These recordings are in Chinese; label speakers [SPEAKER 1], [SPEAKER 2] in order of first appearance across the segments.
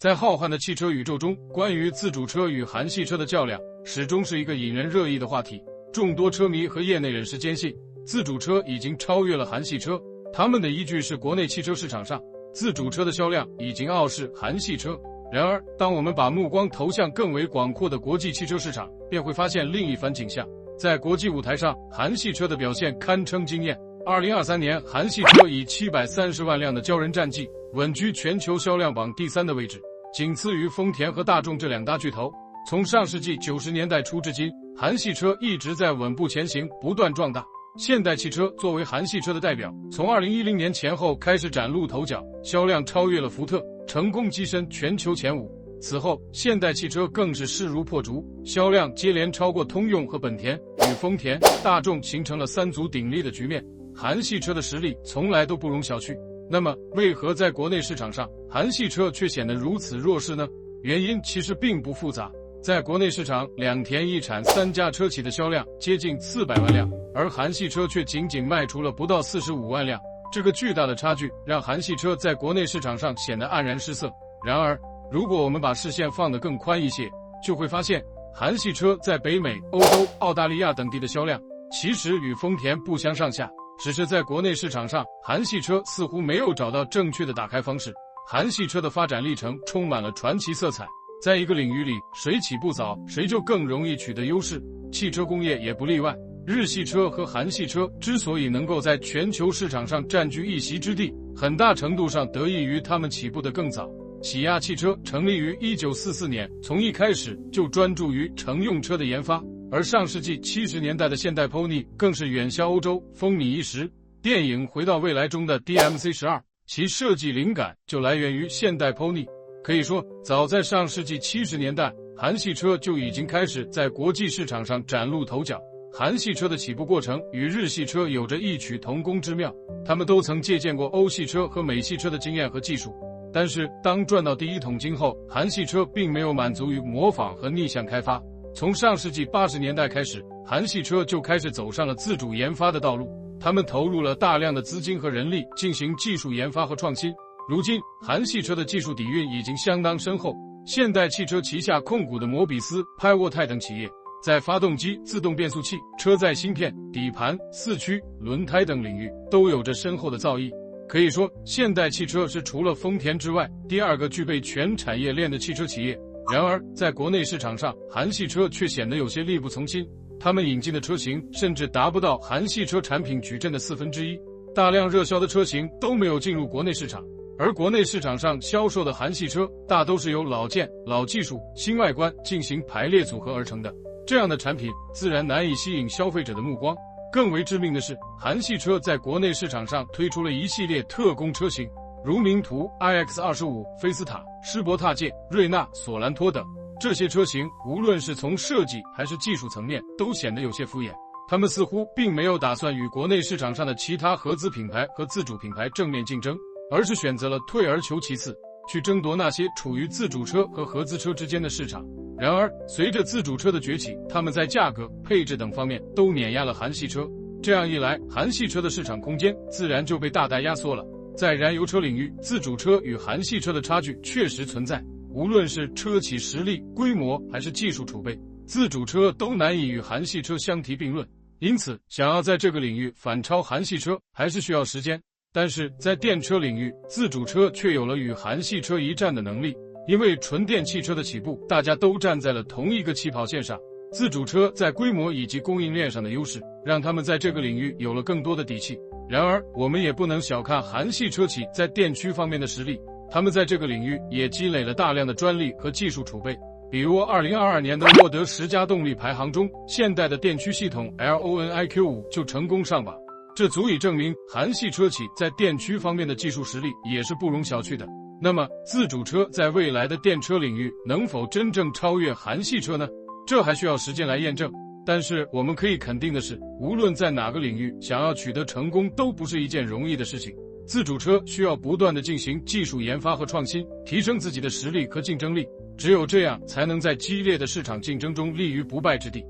[SPEAKER 1] 在浩瀚的汽车宇宙中，关于自主车与韩系车的较量，始终是一个引人热议的话题。众多车迷和业内人士坚信，自主车已经超越了韩系车。他们的依据是国内汽车市场上，自主车的销量已经傲视韩系车。然而，当我们把目光投向更为广阔的国际汽车市场，便会发现另一番景象。在国际舞台上，韩系车的表现堪称惊艳。2023年，韩系车以730万辆的骄人战绩，稳居全球销量榜第3的位置，仅次于丰田和大众这两大巨头。从上世纪90年代初至今，韩系车一直在稳步前行，不断壮大。现代汽车作为韩系车的代表，从2010年前后开始崭露头角，销量超越了福特，成功跻身全球前5。此后，现代汽车更是势如破竹，销量接连超过通用和本田，与丰田、大众形成了3足鼎立的局面。韩系车的实力从来都不容小觑。那么，为何在国内市场上，韩系车却显得如此弱势呢？原因其实并不复杂。在国内市场，两田一产3家车企的销量接近400万辆，而韩系车却仅仅卖出了不到45万辆。这个巨大的差距让韩系车在国内市场上显得黯然失色。然而，如果我们把视线放得更宽一些，就会发现韩系车在北美、欧洲、澳大利亚等地的销量其实与丰田不相上下，只是在国内市场上，韩系车似乎没有找到正确的打开方式。韩系车的发展历程充满了传奇色彩，在一个领域里，谁起步早，谁就更容易取得优势，汽车工业也不例外。日系车和韩系车之所以能够在全球市场上占据一席之地，很大程度上得益于他们起步的更早。起亚汽车成立于1944年，从一开始就专注于乘用车的研发，而上世纪70年代的现代 Pony 更是远销欧洲，风靡一时。电影《回到未来》中的 DMC-12， 其设计灵感就来源于现代 Pony。可以说，早在上世纪70年代，韩系车就已经开始在国际市场上崭露头角。韩系车的起步过程与日系车有着异曲同工之妙，他们都曾借鉴过欧系车和美系车的经验和技术。但是，当赚到第一桶金后，韩系车并没有满足于模仿和逆向开发。从上世纪80年代开始，韩系车就开始走上了自主研发的道路。他们投入了大量的资金和人力进行技术研发和创新。如今，韩系车的技术底蕴已经相当深厚。现代汽车旗下控股的摩比斯、派沃泰等企业，在发动机、自动变速器、车载芯片、底盘、四驱、轮胎等领域都有着深厚的造诣。可以说，现代汽车是除了丰田之外，第2个具备全产业链的汽车企业。然而，在国内市场上，韩系车却显得有些力不从心。他们引进的车型甚至达不到韩系车产品矩阵的1/4，大量热销的车型都没有进入国内市场。而国内市场上销售的韩系车，大都是由老件、老技术、新外观进行排列组合而成的，这样的产品自然难以吸引消费者的目光。更为致命的是，韩系车在国内市场上推出了一系列特供车型，如名图、iX25、菲斯塔、施伯踏界、瑞纳、索兰托等。这些车型无论是从设计还是技术层面都显得有些敷衍，他们似乎并没有打算与国内市场上的其他合资品牌和自主品牌正面竞争，而是选择了退而求其次，去争夺那些处于自主车和合资车之间的市场。然而，随着自主车的崛起，他们在价格、配置等方面都碾压了韩系车。这样一来，韩系车的市场空间自然就被大大压缩了。在燃油车领域，自主车与韩系车的差距确实存在，无论是车企实力、规模还是技术储备，自主车都难以与韩系车相提并论。因此，想要在这个领域反超韩系车，还是需要时间。但是在电车领域，自主车却有了与韩系车一战的能力。因为纯电汽车的起步，大家都站在了同一个起跑线上。自主车在规模以及供应链上的优势，让他们在这个领域有了更多的底气。然而，我们也不能小看韩系车企在电驱方面的实力，他们在这个领域也积累了大量的专利和技术储备。比如2022年的沃德10佳动力排行中，现代的电驱系统 LONIQ5 就成功上榜，这足以证明韩系车企在电驱方面的技术实力也是不容小觑的。那么，自主车在未来的电车领域能否真正超越韩系车呢？这还需要时间来验证。但是我们可以肯定的是，无论在哪个领域，想要取得成功都不是一件容易的事情。自主车需要不断地进行技术研发和创新，提升自己的实力和竞争力，只有这样才能在激烈的市场竞争中立于不败之地。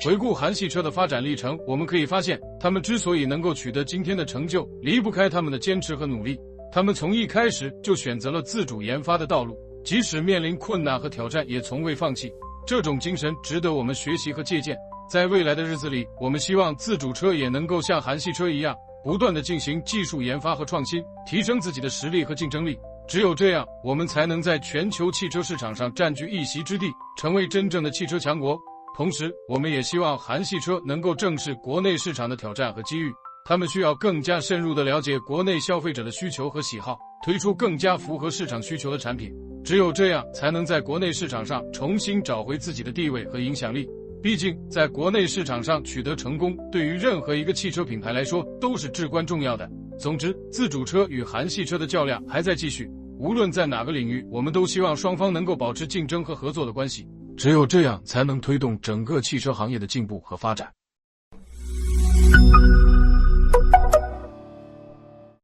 [SPEAKER 1] 回顾韩系车的发展历程，我们可以发现，他们之所以能够取得今天的成就，离不开他们的坚持和努力。他们从一开始就选择了自主研发的道路，即使面临困难和挑战也从未放弃。这种精神值得我们学习和借鉴。在未来的日子里，我们希望自主车也能够像韩系车一样，不断地进行技术研发和创新，提升自己的实力和竞争力。只有这样，我们才能在全球汽车市场上占据一席之地，成为真正的汽车强国。同时，我们也希望韩系车能够正视国内市场的挑战和机遇，他们需要更加深入地了解国内消费者的需求和喜好，推出更加符合市场需求的产品。只有这样，才能在国内市场上重新找回自己的地位和影响力。毕竟，在国内市场上取得成功，对于任何一个汽车品牌来说都是至关重要的。总之，自主车与韩系车的较量还在继续，无论在哪个领域，我们都希望双方能够保持竞争和合作的关系。只有这样，才能推动整个汽车行业的进步和发展。